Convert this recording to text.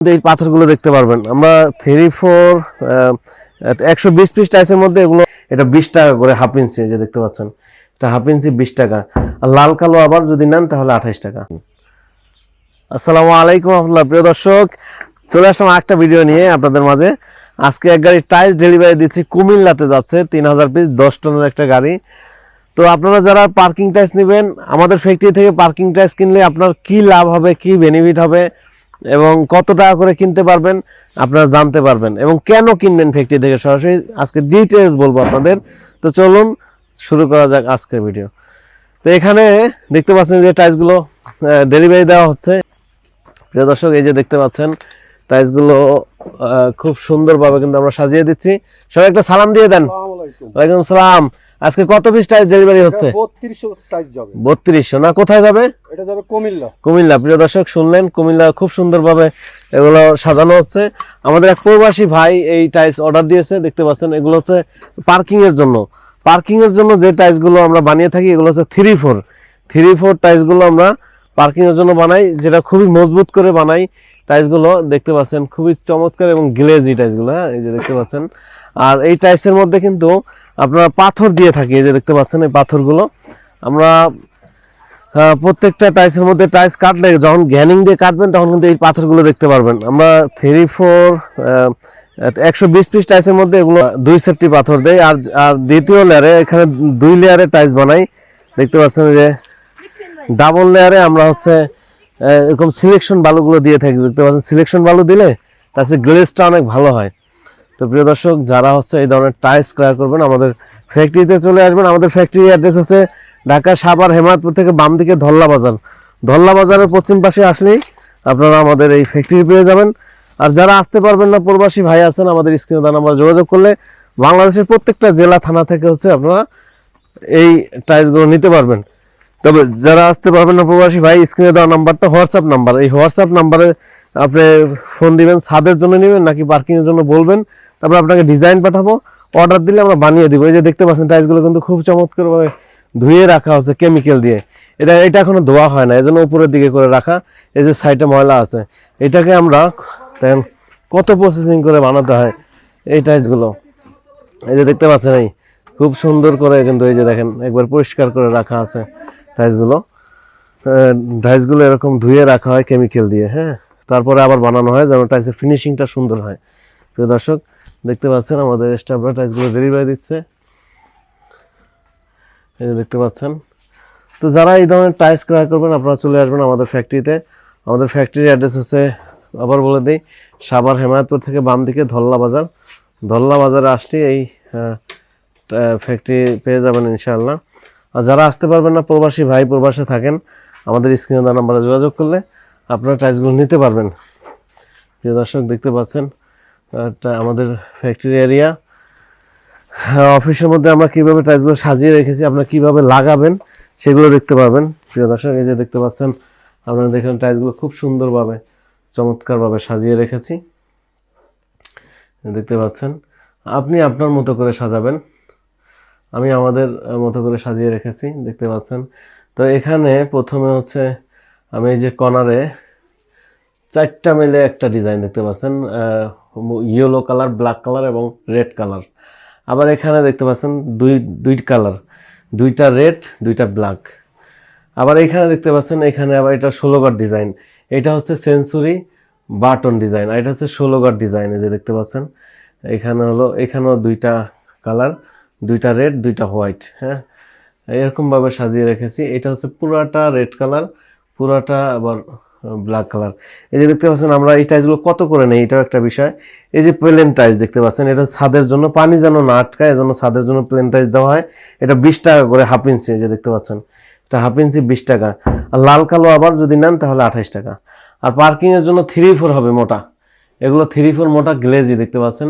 এই পাথরগুলো দেখতে পারবেন আমরা 3-4 120 পিস টাইসের মধ্যে এগুলো এটা 20 টাকা করে হাফ ইঞ্চি যে দেখতে পাচ্ছেন এটা হাফ ইঞ্চি 20 টাকা আর লাল কালো আবার যদি নেন তাহলে 28 টাকা। আসসালামু আলাইকুম রাহমাতুল্লাহ। প্রিয় দর্শক, চলে আসলাম একটা ভিডিও নিয়ে আপনাদের মাঝে। আজকে এক গাড়ি টাইলস ডেলিভারি দিচ্ছি, কুমিল্লাতে যাচ্ছে 3000 পিস 10 টনের একটা গাড়ি। তো আপনারা যারা পার্কিং টাইলস নেবেন আমাদের ফ্যাক্টরি থেকে পার্কিং টাইলস কিনলে আপনার কি লাভ হবে, কি বেনিফিট হবে এবং কত টাকা করে কিনতে পারবেন আপনারা জানতে পারবেন এবং কেন কিনবেন ফ্যাক্টরি থেকে সরাসরি আজকে ডিটেইলস বলবো আপনাদের। তো চলুন শুরু করা যাক আজকের ভিডিও। তো এখানে দেখতে পাচ্ছেন যে টাইলসগুলো ডেলিভারি দেওয়া হচ্ছে। প্রিয় দর্শক, এই যে দেখতে পাচ্ছেন টাইলসগুলো খুব সুন্দরভাবে কিন্তু আমরা সাজিয়ে দিচ্ছি। সবাই একটা সালাম দিয়ে দেন। ওয়ালাইকুম সালাম। আজকে কত পিস টাইলস ডেলিভারি হচ্ছে? 3200 টাইলস যাবে। 3200 না, কোথায় যাবে? এটা যাবে কুমিল্লা। কুমিল্লা। প্রিয় দর্শক শুনলেন, কুমিল্লা খুব সুন্দরভাবে এগুলো সাজানো হচ্ছে। আমাদের এক প্রবাসী ভাই এই টাইলস অর্ডার দিয়েছে, দেখতে পাচ্ছেন এগুলো হচ্ছে পার্কিং এর জন্য। পার্কিং এর জন্য যে টাইলসগুলো আমরা বানিয়ে থাকি এগুলো হচ্ছে 3-4 টাইলসগুলো আমরা পার্কিং এর জন্য বানাই, যেটা খুবই মজবুত করে বানাই। টাইলসগুলো দেখতে পাচ্ছেন খুবই চমৎকার এবং গ্লেজি টাইলসগুলো, হ্যাঁ এই যে দেখতে পাচ্ছেন। আর এই টাইলসের মধ্যে কিন্তু আপনারা পাথর দিয়ে থাকি, এই যে দেখতে পাচ্ছেন এই পাথরগুলো আমরা প্রত্যেকটা টাইলসের মধ্যে টাইলস কাটলে যখন গ্যানিং দিয়ে কাটবেন তখন কিন্তু এই পাথরগুলো দেখতে পারবেন। আমরা 120 পিস টাইলসের মধ্যে এগুলো 2 সেফটি পাথর দেয়। আর দ্বিতীয় লেয়ারে এখানে 2 লেয়ারে টাইলস বানাই, দেখতে পাচ্ছেন যে ডাবল লেয়ারে আমরা হচ্ছে এরকম সিলেকশন বালুগুলো দিয়ে থাকি, দেখতে পাচ্ছেন সিলেকশন বালু দিলে তাতে গ্লেজটা অনেক ভালো হয়। তো প্রিয় দর্শক, যারা হচ্ছে এই ধরনের টাইলস ক্রয় করবেন আমাদের ফ্যাক্টরিতে চলে আসবেন। আমাদের ফ্যাক্টরি অ্যাড্রেস হচ্ছে ঢাকা সাভার হেমায়তপুর থেকে বাম দিকে ধল্লা বাজার। ধল্লা বাজারের পশ্চিম পাশে আসলেই আপনারা আমাদের এই ফ্যাক্টরি পেয়ে যাবেন। আর যারা আসতে পারবেন না, প্রবাসী ভাই আছেন, আমাদের স্ক্রিনে দেওয়া নাম্বার যোগাযোগ করলে বাংলাদেশের প্রত্যেকটা জেলা থানা থেকে হচ্ছে আপনারা এই টাইলসগুলো নিতে পারবেন। তবে যারা আসতে পারবেন না প্রবাসী ভাই, স্ক্রিনে দেওয়া নাম্বারটা হোয়াটসঅ্যাপ নাম্বার, এই হোয়াটসঅ্যাপ নাম্বারে আপনি ফোন দিবেন। ছাদের জন্য নেবেন নাকি পার্কিং এর জন্য বলবেন, তারপর আপনাকে ডিজাইন পাঠাবো, অর্ডার দিলে আমরা বানিয়ে দিব। এই যে দেখতে পাচ্ছেন টাইলসগুলো কিন্তু খুব চমৎকারভাবে ধুয়ে রাখা হচ্ছে কেমিক্যাল দিয়ে। এটা এখনো ধোয়া হয় না, এজন্য উপরের দিকে করে রাখা। এই যে সাইডে ময়লা আছে, এটাকে আমরা দেখেন কত প্রসেসিং করে বানাতে হয় এই টাইলসগুলো। এই যে দেখতে পাচ্ছেন এই খুব সুন্দর করে কিন্তু এই যে দেখেন একবার পরিষ্কার করে রাখা আছে টাইলসগুলো এরকম ধুয়ে রাখা হয় কেমিক্যাল দিয়ে, হ্যাঁ, তারপরে আবার বানানো হয় যেন টাইলসের ফিনিশিংটা সুন্দর হয়। প্রিয় দর্শক, দেখতে পাচ্ছেন আমাদের স্টাফরা টাইলসগুলো ডেলিভারি দিচ্ছে, এই যে দেখতে পাচ্ছেন। তো যারা এই ধরনের টাইলস ক্রয় করবেন আপনারা চলে আসবেন আমাদের ফ্যাক্টরিতে। আমাদের ফ্যাক্টরির অ্যাড্রেস হচ্ছে, আবার বলে দিই, সাভার হেমায়তপুর থেকে বাম দিকে ধল্লা বাজার। ধল্লা বাজারে আসলে এই ফ্যাক্টরি পেয়ে যাবেন ইনশাআল্লাহ। আর যারা আসতে পারবেন না, প্রবাসী ভাই প্রবাসে থাকেন, আমাদের স্ক্রিনে দেওয়া নাম্বারে যোগাযোগ করলে আপনারা টাইলসগুলো নিতে পারবেন। প্রিয় দর্শক, দেখতে পাচ্ছেন আমাদের ফ্যাক্টরি এরিয়া। অফিসের মধ্যে আমরা কিভাবে টাইলসগুলো সাজিয়ে রেখেছি, আপনারা কিভাবে লাগাবেন সেগুলো দেখতে পারবেন। প্রিয় দর্শক, এই যে দেখতে পাচ্ছেন আপনারা দেখেন টাইলসগুলো খুব সুন্দরভাবে চমৎকারভাবে সাজিয়ে রেখেছি, দেখতে পাচ্ছেন। আপনি আপনার মতো করে সাজাবেন, আমি আমাদের মতো করে সাজিয়ে রেখেছি, দেখতে পাচ্ছেন। তো এখানে প্রথমে হচ্ছে আমি এই যে কর্নারে 4টা মিলে একটা ডিজাইন দেখতে পাচ্ছেন, ইয়েলো কালার, ব্ল্যাক কালার এবং রেড কালার। আবার এখানে দেখতে পাচ্ছেন দুই কালার, 2টা রেড 2টা ব্ল্যাক। আবার এখানে দেখতে পাচ্ছেন এখানে আবার এটা 16 গজ ডিজাইন, এটা হচ্ছে সেঞ্চুরি বাটন ডিজাইন, আর এটা হচ্ছে 16 গজ ডিজাইন। এই যে দেখতে পাচ্ছেন এখানেও 2টা কালার, 2টা রেড 2টা হোয়াইট, হ্যাঁ, এরকমভাবে সাজিয়ে রেখেছি। এটা হচ্ছে পুরাটা রেড কালার, পুরাটা আবার ব্ল্যাক কালার। এই যে দেখতে পাচ্ছেন আমরা এই টাইলসগুলো কত করে নেই, এটাও একটা বিষয়। এই যে প্লেন টাইলস দেখতে পাচ্ছেন, এটা ছাদের জন্য, পানি যেন না আটকায় এজন্য ছাদের জন্য প্লেন টাইলস দেওয়া হয়। এটা 20 টাকা করে হাফ ইঞ্চি, এই যে দেখতে পাচ্ছেন এটা হাফ ইঞ্চি 20 টাকা। আর লাল কালো আবার যদি নেন তাহলে 28 টাকা। আর পার্কিং এর জন্য 3-4 হবে মোটা, এগুলো 3-4 মোটা গ্লেজি দেখতে পাচ্ছেন।